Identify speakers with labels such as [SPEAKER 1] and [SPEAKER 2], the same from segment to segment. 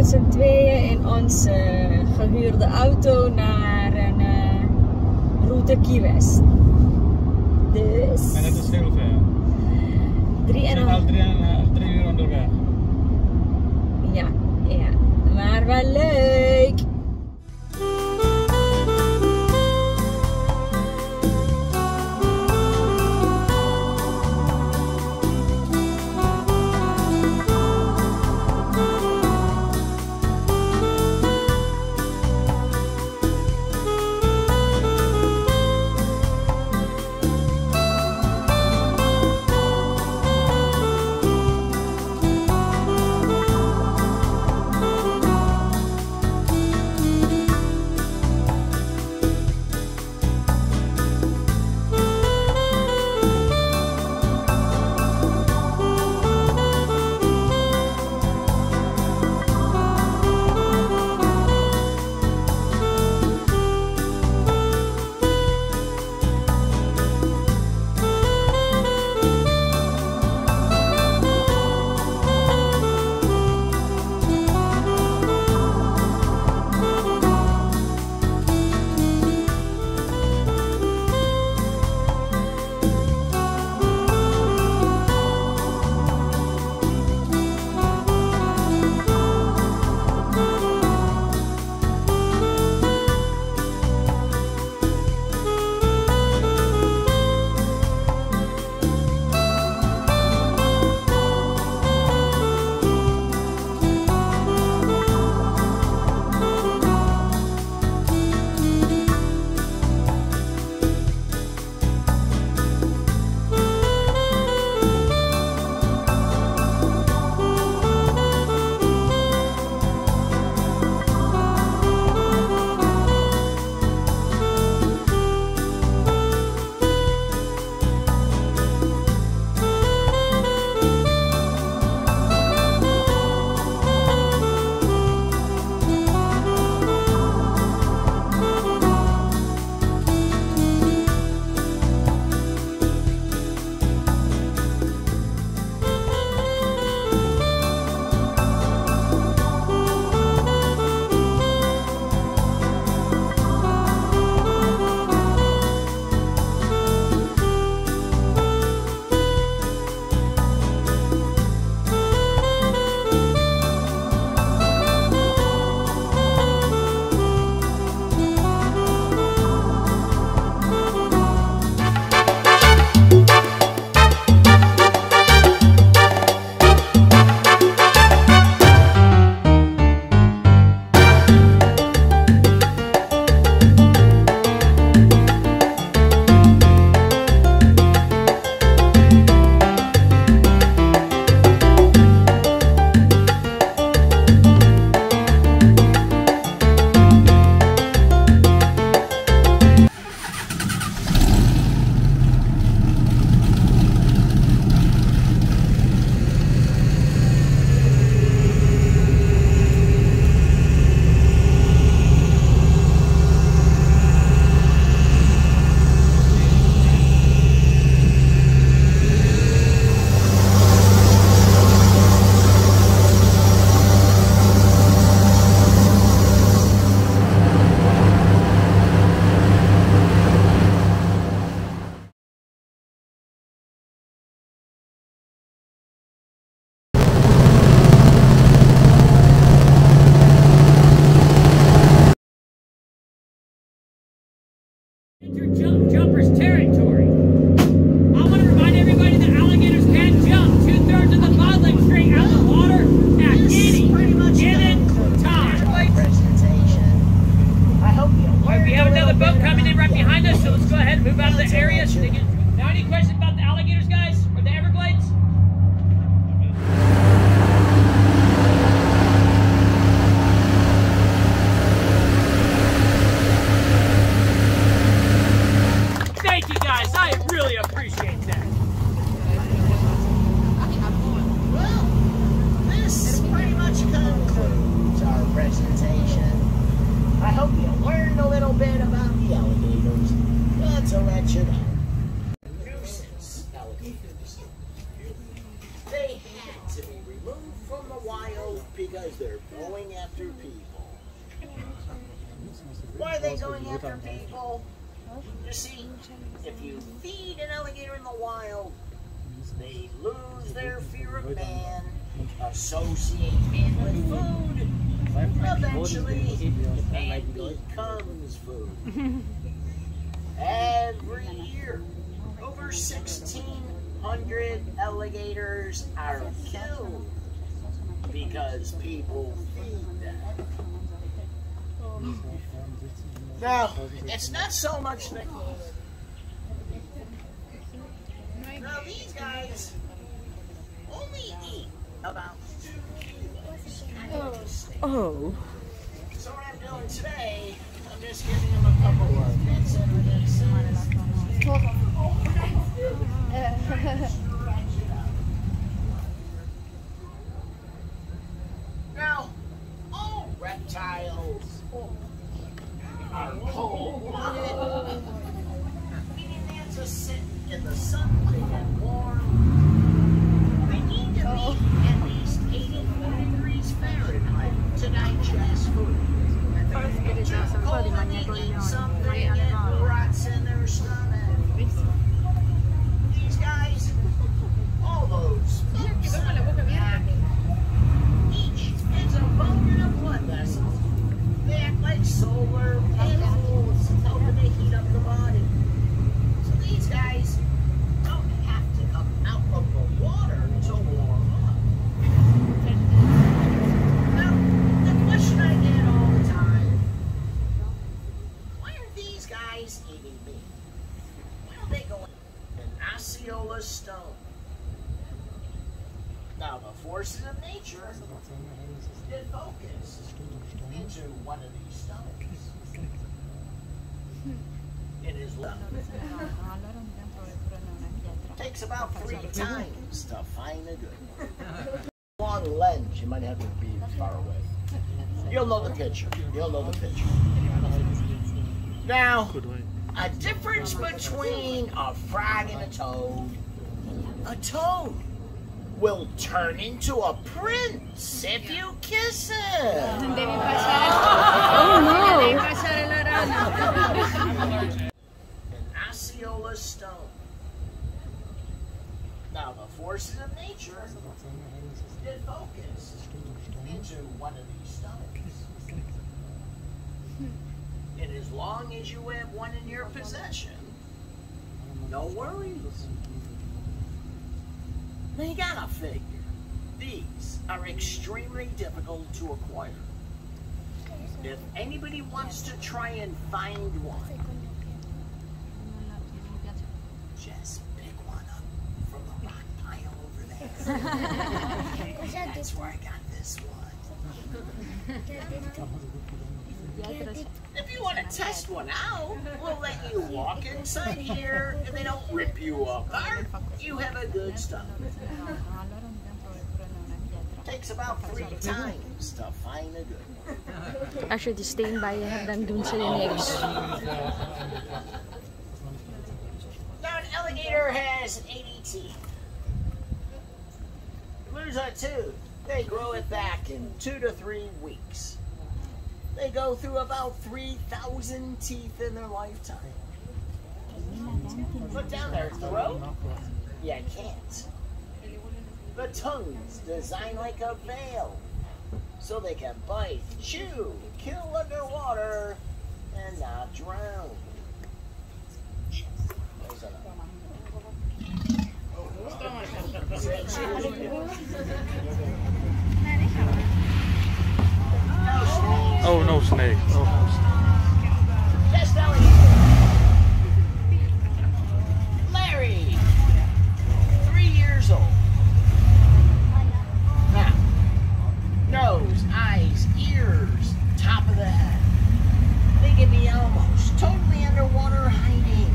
[SPEAKER 1] met z'n tweeën in onze gehuurde auto naar een route Key West. Dus...
[SPEAKER 2] En dat is heel ver. 3 uur onderweg.
[SPEAKER 1] Ja, ja. Maar wel leuk.
[SPEAKER 3] Enter jumpers territory. I want to remind everybody that alligators can jump 2/3 of the bottom straight out of the water at any given time. We have another boat coming in right behind us, so let's go ahead and move out of the area. Now, any questions about the alligators, guys, or the Everglades? Thank you, guys. I really appreciate that.
[SPEAKER 4] Well, this pretty much concludes our presentation. I hope you learned a little bit about the alligators. To let you know. Nuisance alligators. they going after people? You see, if you feed an alligator in the wild, they lose their fear of man, associate man with food. Eventually, man becomes food. Every year, over 1,600 alligators are killed because people feed them. Now, it's not so much that... Now, these guys only eat about 2 kilos.
[SPEAKER 1] Oh.
[SPEAKER 4] So what I'm doing today, I'm just giving them a couple of bits and Now, all reptiles are cold-blooded, meaning they have to sit in the sun to get warm. They need to be at least 84 degrees Fahrenheit to digest food. Too cold and they eat something, it rots in their stomach. These guys, all those folks, each is a bone in a blood vessel. They act like solar panels, helping to heat up the body. So these guys don't have to come out of the water to warm up. Now, the question I get all the time, why are these guys eating meat? Why don't they go in Osceola stone? Now, the forces of nature get focused into one of these stones. It is love. Takes about 3 times to find a good one. Long lens, you might have to be far away. You'll know the picture. You'll know the picture. Now, a difference between a frog and a toad will turn into a prince if you kiss him.
[SPEAKER 1] Oh no.
[SPEAKER 4] An Osceola stone. Now the forces of nature get focused into one of these stones. And as long as you have one in your possession, no worries. Now you gotta figure, these are extremely difficult to acquire. If anybody wants to try and find one, just pick one up from the rock pile over there. That's where I got this one. If you want to test one out, we'll let you walk inside here and they don't rip you apart. You have a good stomach. Takes about 3 times to find a good one.
[SPEAKER 1] Actually, staying by hanggang dun sa next.
[SPEAKER 4] Now an alligator has 80 teeth. Lose a tooth, they grow it back in 2 to 3 weeks. They go through about 3,000 teeth in their lifetime. Look down their throat. You can't. The tongue's designed like a veil, so they can bite, chew, kill underwater, and not drown.
[SPEAKER 2] Oh, no snake. Oh, no snake.
[SPEAKER 4] Just alligator. Larry, 3 years old. Now, nose, eyes, ears, top of the head. They can be almost totally underwater hiding.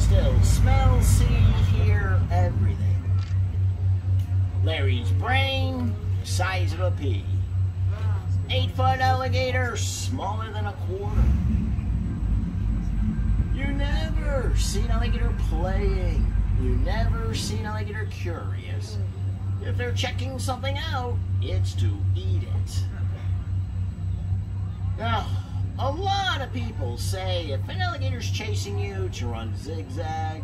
[SPEAKER 4] Still smell, see, hear, everything. Larry's brain, size of a pea. 8-foot alligator, smaller than a quarter. You never see an alligator playing. You never see an alligator curious. If they're checking something out, it's to eat it. Now, A lot of people say if an alligator's chasing you to run zigzag,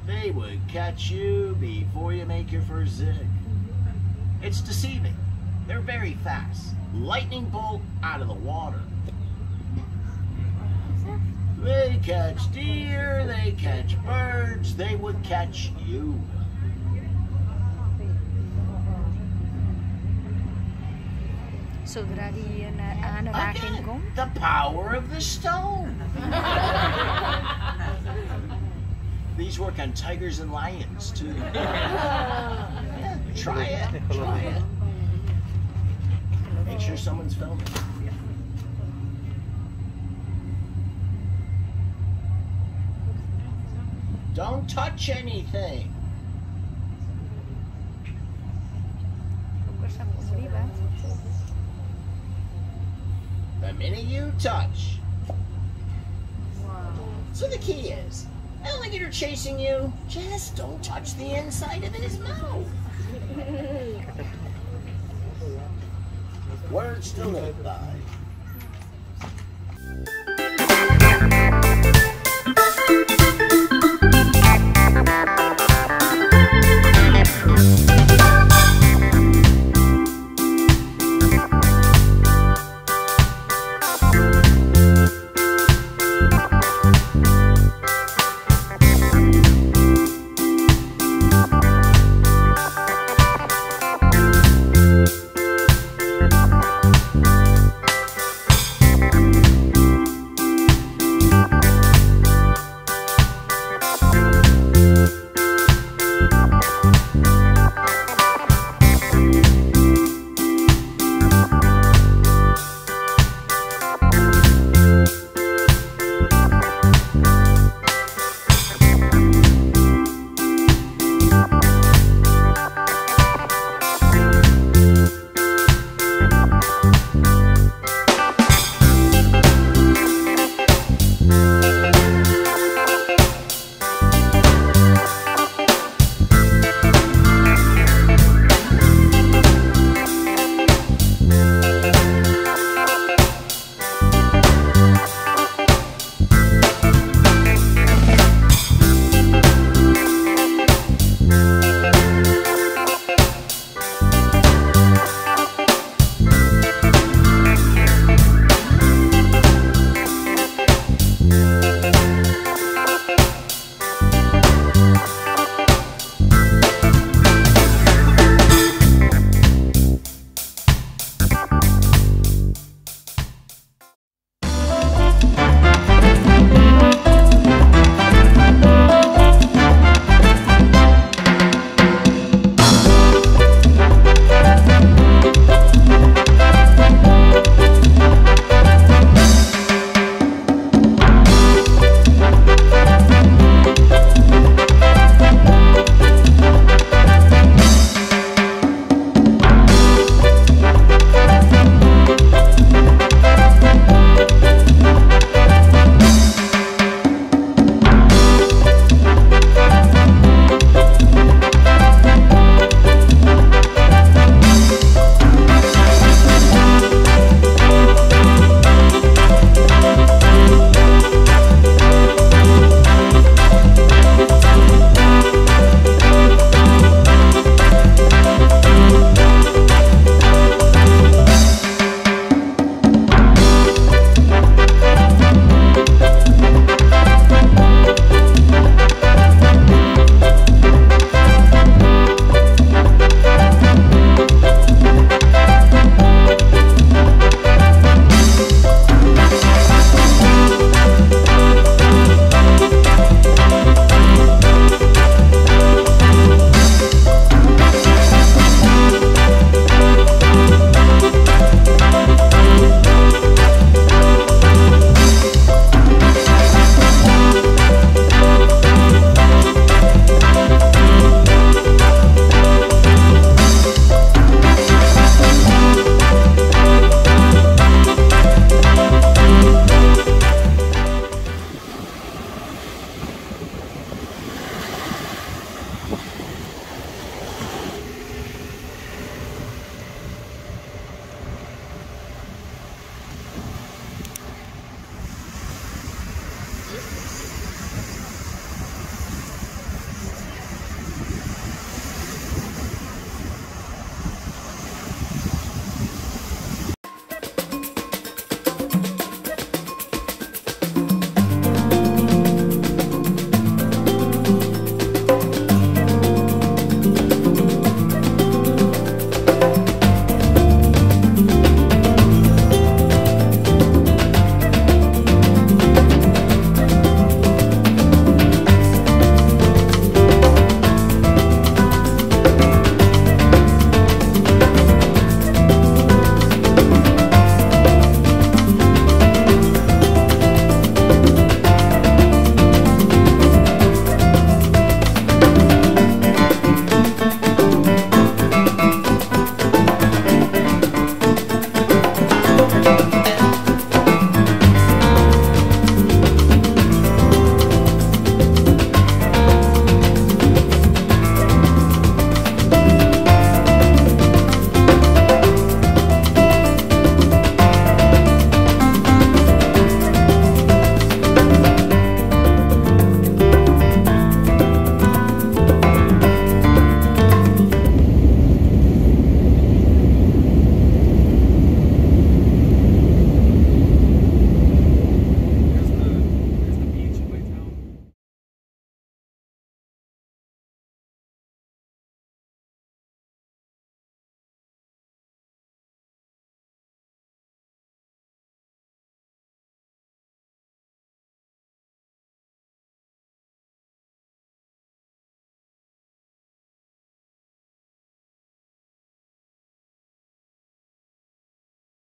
[SPEAKER 4] they would catch you before you make your first zig. It's deceiving. They're very fast. Lightning bolt out of the water. They catch deer, they catch birds, they would catch you.
[SPEAKER 1] Zodra die in aanraking
[SPEAKER 4] Again,
[SPEAKER 1] komt.
[SPEAKER 4] the power of the stone. These work on tigers and lions too. Yeah, try it. Try it. Make sure someone's filming. Don't touch anything. The minute you touch. So the key is, alligator chasing you, just don't touch the inside of his mouth. Words to live by.